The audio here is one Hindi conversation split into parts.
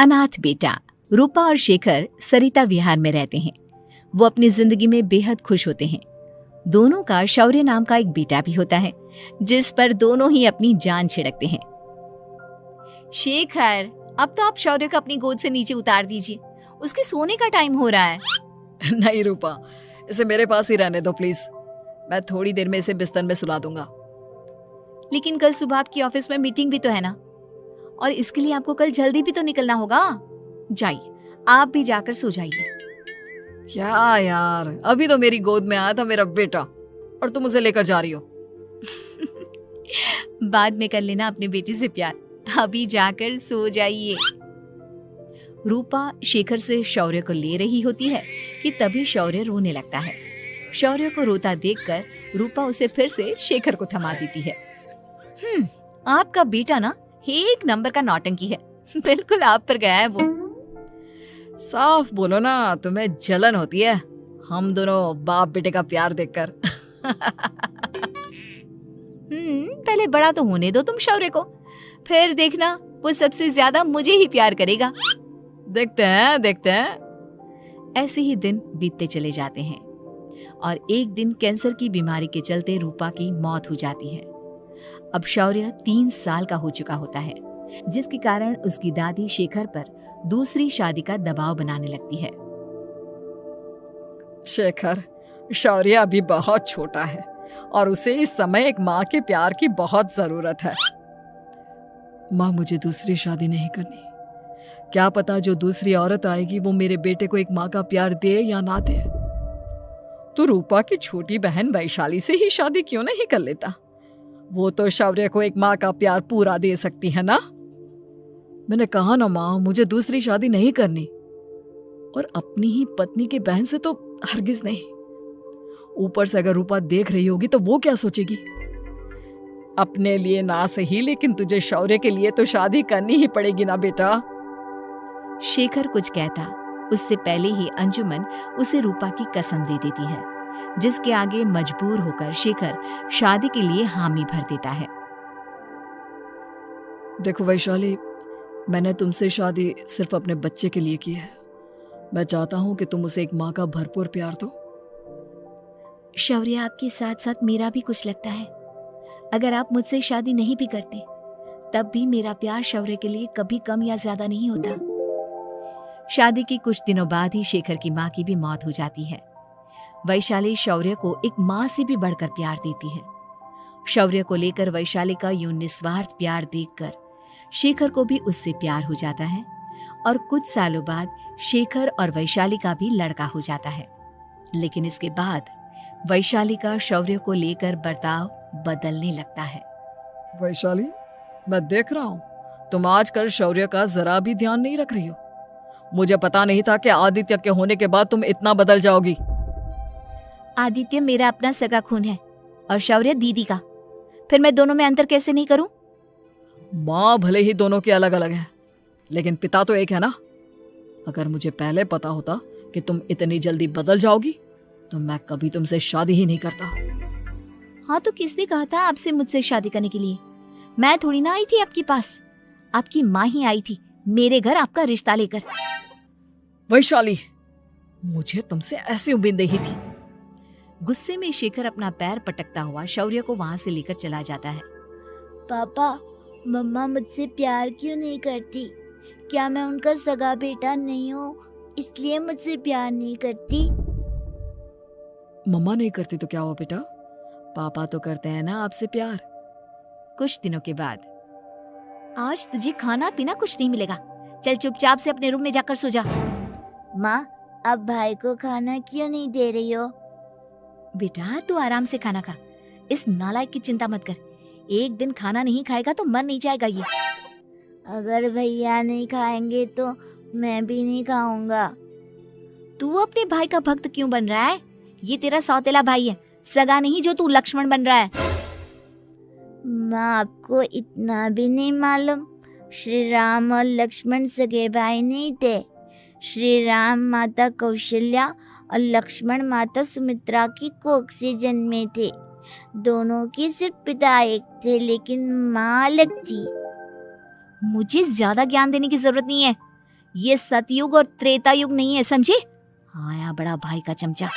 अनाथ बेटा। रूपा और शेखर सरिता विहार में रहते हैं। वो अपनी जिंदगी में बेहद खुश होते हैं। दोनों का शौर्य नाम का एक बेटा भी होता है, जिस पर दोनों ही अपनी जान छिड़कते हैं। शेखर, अब तो आप शौर्य को अपनी गोद से नीचे उतार दीजिए, उसके सोने का टाइम हो रहा है। नहीं रूपा, इसे मेरे पास ही रहने दो प्लीज। मैं थोड़ी देर में इसे बिस्तर में सुला दूंगा। लेकिन कल सुबह आपकी ऑफिस में मीटिंग भी तो है ना, और इसके लिए आपको कल जल्दी भी तो निकलना होगा। जाइए, आप भी जाकर सो जाइए। क्या यार, अभी तो मेरी गोद में आया था मेरा बेटा और तुम उसे लेकर जा रही हो। बाद में कर लेना अपने बेटे से प्यार, अभी जाकर सो जाइए। रूपा शेखर से शौर्य को ले रही होती है कि तभी शौर्य रोने लगता है। शौर्य को रोता देखकर रूपा उसे फिर से शेखर को थमा देती है। आपका बेटा ना एक नंबर का नौटंकी है, बिल्कुल आप पर गया है वो। साफ बोलो ना, तुम्हें जलन होती है हम दोनों बाप बेटे का प्यार देखकर। पहले बड़ा तो होने दो तुम शौर्य को, फिर देखना वो सबसे ज्यादा मुझे ही प्यार करेगा। देखते हैं। ऐसे ही दिन बीतते चले जाते हैं और एक दिन कैंसर की बीमारी के चलते रूपा की मौत हो जाती है। अब शौर्य 3 साल का हो चुका होता है, जिसके कारण उसकी दादी शेखर पर दूसरी शादी का दबाव बनाने लगती है। शेखर, शौर्य अभी बहुत छोटा है और उसे इस समय एक माँ के प्यार की बहुत जरूरत है। माँ, मुझे दूसरी शादी नहीं करनी। क्या पता जो दूसरी औरत आएगी वो मेरे बेटे को एक माँ का प्यार दे या ना दे। तो रूपा की छोटी बहन वैशाली से ही शादी क्यों नहीं कर लेता? वो तो शौर्य को एक माँ का प्यार पूरा दे सकती है ना। मैंने कहा ना माँ, मुझे दूसरी शादी नहीं करनी, और अपनी ही पत्नी के बहन से तो हरगिज नहीं। ऊपर से अगर रूपा देख रही होगी तो वो क्या सोचेगी? अपने लिए ना सही, लेकिन तुझे शौर्य के लिए तो शादी करनी ही पड़ेगी ना बेटा। शेखर कुछ कहता उससे पहले ही अंजुमन उसे रूपा की कसम दे देती है, जिसके आगे मजबूर होकर शेखर शादी के लिए हामी भर देता है। देखो वैशाली, मैंने तुमसे शादी सिर्फ अपने बच्चे के लिए की है। मैं चाहता हूं कि तुम उसे एक माँ का भरपूर प्यार दो। शौर्य, आपके साथ साथ मेरा भी कुछ लगता है। अगर आप मुझसे शादी नहीं भी करते तब भी मेरा प्यार शौर्य के लिए कभी कम या ज्यादा नहीं होता। शादी के कुछ दिनों बाद ही शेखर की माँ की भी मौत हो जाती है। वैशाली शौर्य को एक माँ से भी बढ़कर प्यार देती है। शौर्य को लेकर वैशाली का यूं निस्वार्थ प्यार देखकर शेखर को भी उससे प्यार हो जाता है और कुछ सालों बाद शेखर और वैशाली का भी लड़का हो जाता है। लेकिन इसके बाद वैशाली का शौर्य को लेकर बर्ताव बदलने लगता है। वैशाली, मैं देख रहा हूँ तुम आजकल शौर्य का जरा भी ध्यान नहीं रख रही हो। मुझे पता नहीं था कि आदित्य के होने के बाद तुम इतना बदल जाओगी। आदित्य मेरा अपना सगा खून है और शौर्य दीदी का, फिर मैं दोनों में अंतर कैसे नहीं करूं? माँ भले ही दोनों के अलग अलग है, लेकिन पिता तो एक है ना। अगर मुझे पहले पता होता कि तुम इतनी जल्दी बदल जाओगी तो मैं कभी तुमसे शादी ही नहीं करता। हाँ, तो किसने कहा था आपसे मुझसे शादी करने के लिए? मैं थोड़ी ना आई थी आपके पास, आपकी माँ ही आई थी मेरे घर आपका रिश्ता लेकर। वैशाली, मुझे तुमसे ऐसी उम्मीद नहीं थी। गुस्से में शेखर अपना पैर पटकता हुआ शौर्य को वहां से लेकर चला जाता है। पापा, मम्मा मुझसे प्यार क्यों नहीं करती? क्या मैं उनका सगा बेटा नहीं हूँ इसलिए मुझसे प्यार नहीं करती? मम्मा नहीं करती तो क्या हुआ बेटा, पापा तो करते हैं ना आपसे प्यार। कुछ दिनों के बाद, आज तुझे खाना पीना कुछ नहीं मिलेगा, चल चुपचाप से अपने रूम में जाकर सो जा। माँ, अब भाई को खाना क्यों नहीं दे रही हो? बेटा तू आराम से खाना खा, इस नालायक की चिंता मत कर। एक दिन खाना नहीं खाएगा तो मर नहीं जाएगा ये। अगर भैया नहीं खाएंगे तो मैं भी नहीं खाऊंगा। तू अपने भाई का भक्त क्यों बन रहा है? ये तेरा सौतेला भाई है, सगा नहीं जो तू लक्ष्मण बन रहा है। माँ, आपको इतना भी नहीं मालूम? श्री राम और लक्ष्मण सगे भाई नहीं थे। श्री राम माता कौशल्या और लक्ष्मण माता सुमित्रा की कोख से जन्मे थे। दोनों के सिर्फ पिता एक थे लेकिन माँ अलग थी। मुझे ज्यादा ज्ञान देने की जरूरत नहीं है। ये सतयुग और त्रेता युग नहीं है, समझे? आया बड़ा भाई का चमचा।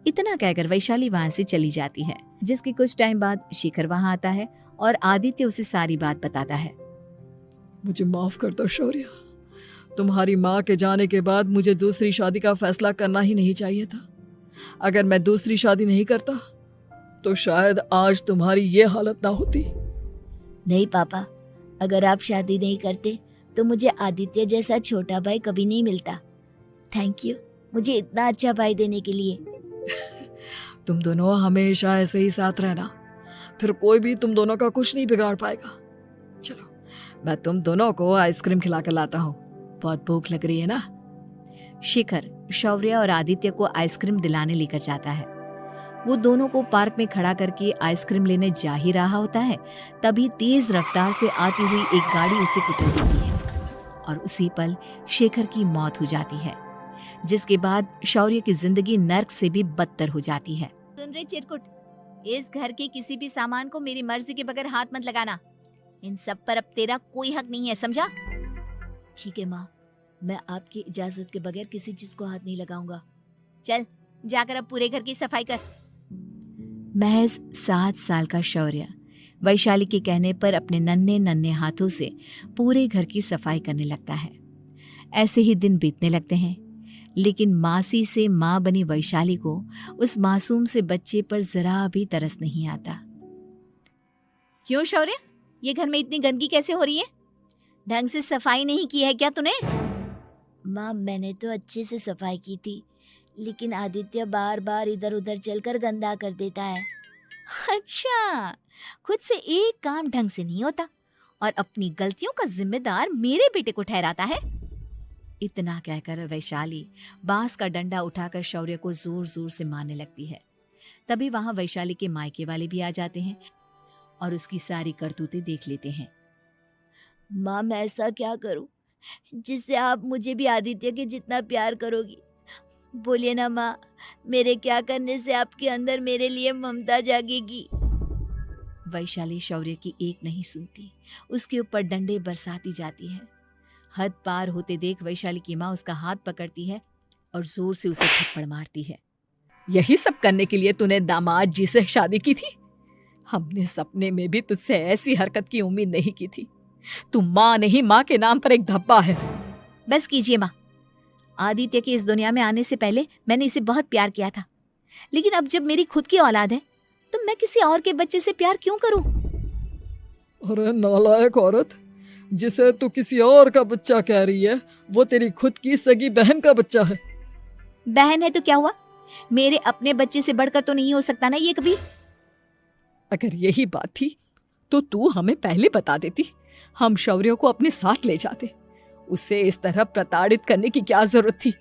इतना कहकर वैशाली वहां से चली जाती है, जिसके कुछ टाइम बाद शिखर वहां आता है और आदित्य उसे सारी बात बताता है। मुझे माफ कर दो शौर्य, तुम्हारी माँ के जाने के बाद मुझे दूसरी शादी का फैसला करना ही नहीं चाहिए था। अगर मैं दूसरी शादी नहीं करता तो शायद आज तुम्हारी ये हालत ना होती। नहीं पापा, अगर आप शादी नहीं करते तो मुझे आदित्य जैसा छोटा भाई कभी नहीं मिलता। थैंक यू मुझे इतना अच्छा भाई देने के लिए। तुम दोनों हमेशा ऐसे ही साथ रहना, फिर कोई भी तुम दोनों का कुछ नहीं बिगाड़ पाएगा। चलो मैं तुम दोनों को आइसक्रीम खिला कर लाता हूँ, बहुत भूख लग रही है ना। शिखर शौर्य और आदित्य को आइसक्रीम दिलाने लेकर जाता है। वो दोनों को पार्क में खड़ा करके आइसक्रीम लेने जा ही रहा होता है, तभी तेज रफ्तार से आती हुई एक गाड़ी उसे कुचल देती है और उसी पल शेखर की मौत हो जाती है, जिसके बाद शौर्य की जिंदगी नर्क से भी बदतर हो जाती है। सुन रहे चिरकुट, इस घर के किसी भी सामान को मेरी मर्जी के बगैर हाथ मत लगाना। इन सब पर अब तेरा कोई हक नहीं है, समझा? ठीक है माँ, मैं आपकी इजाजत के बगैर किसी चीज को हाथ नहीं लगाऊंगा। चल जाकर अब पूरे घर की सफाई कर। महज 7 साल का शौर्य वैशाली के कहने पर अपने नन्हे नन्हे हाथों से पूरे घर की सफाई करने लगता है। ऐसे ही दिन बीतने लगते हैं, लेकिन मासी से माँ बनी वैशाली को उस मासूम से बच्चे पर जरा भी तरस नहीं आता। क्यों शौर्य, ये घर में इतनी गंदगी कैसे हो रही है? ढंग से सफाई नहीं की है क्या तूने? माँ मैंने तो अच्छे से सफाई की थी, लेकिन आदित्य बार बार इधर उधर चलकर गंदा कर देता है। अच्छा, खुद से एक काम ढंग से नहीं होता और अपनी गलतियों का जिम्मेदार मेरे बेटे को ठहराता है। इतना कहकर वैशाली बांस का डंडा उठाकर शौर्य को जोर जोर से मारने लगती है। तभी वहां वैशाली के मायके वाले भी आ जाते हैं और उसकी सारी करतूतें देख लेते हैं। माँ मैं ऐसा क्या करूं जिससे आप मुझे भी आदित्य के जितना प्यार करोगी? बोलिए ना माँ, मेरे क्या करने से आपके अंदर मेरे लिए ममता जागेगी? वैशाली शौर्य की एक नहीं सुनती, उसके ऊपर डंडे बरसाती जाती है। हद पार होते देख वैशाली की माँ उसका हाथ पकड़ती है और जोर से उसे थप्पड़ मारती है। यही सब करने के लिए तूने दामाद जी से शादी की थी? हमने सपने में भी तुझसे ऐसी हरकत की उम्मीद नहीं की थी। तू माँ नहीं, माँ के नाम पर एक धब्बा है। बस कीजिए माँ, आदित्य के इस दुनिया में आने से पहले मैंने इसे बहुत प्यार किया था, लेकिन अब जब मेरी खुद की औलाद है तो मैं किसी और के बच्चे से प्यार क्यों करूं? अरे नालायक औरत, जिसे तू किसी और का बच्चा कह रही है वो तेरी खुद की सगी बहन का बच्चा है। बहन है तो क्या हुआ, मेरे अपने बच्चे से बढ़कर तो नहीं हो सकता ना ये कभी। अगर यही बात थी तो तू हमें पहले बता देती, हम शौर्य को अपने साथ ले जाते। उसे इस तरह प्रताड़ित करने की क्या जरूरत थी?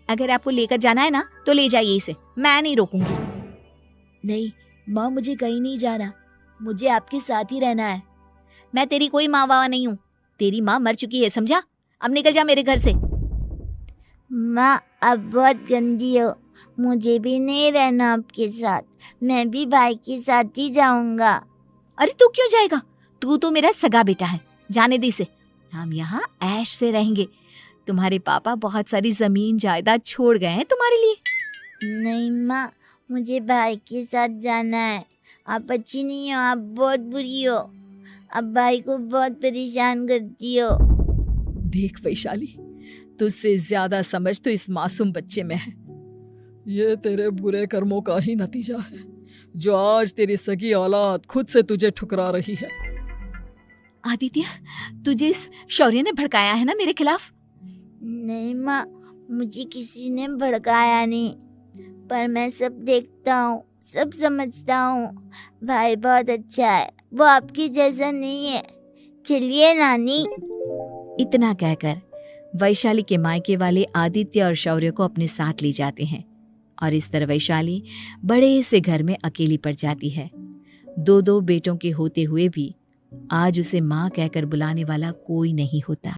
अगर आपको लेकर जाना है ना तो ले जाइए इसे, मैं नहीं रोकूंगी। नहीं माँ, मुझे कहीं नहीं जाना, मुझे आपके साथ ही रहना है। मैं तेरी कोई माँ बाबा नहीं हूँ, तेरी माँ मर चुकी है, समझा? अब निकल जा मेरे घर से। माँ आप बहुत गंदी हो, मुझे भी नहीं रहना आपके साथ, मैं भी भाई के साथ ही जाऊंगा। अरे तू क्यों जाएगा, तू तो मेरा सगा बेटा है, जाने दे इसे। हम यहाँ ऐश से रहेंगे, तुम्हारे पापा बहुत सारी जमीन जायदाद छोड़ गए हैं तुम्हारे लिए। नहीं माँ, मुझे भाई के साथ जाना है। आप अच्छी नहीं हो, आप बहुत बुरी हो, आप भाई को बहुत परेशान करती हो। देख वैशाली, तुझसे ज्यादा समझ तो इस मासूम बच्चे में है। ये तेरे बुरे कर्मों का ही नतीजा है, जो आज तेरी सगी औलाद खुद से तुझे ठुकरा रही है। आदित्य, तुझे इस शौर्य ने भड़काया है ना मेरे खिलाफ? नहीं माँ, मुझे किसी ने भड़काया नहीं, पर मैं सब देखता हूँ, सब समझता हूँ। भाई बहुत अच्छा है, वो आपकी जैसा नहीं है। चलिए नानी। इतना कहकर वैशाली के मायके वाले आदित्य और शौर्य को अपने साथ ले जाते हैं और इस तरह वैशाली बड़े से घर में अकेली पड़ जाती है। 2 बेटों के होते हुए भी आज उसे माँ कहकर बुलाने वाला कोई नहीं होता।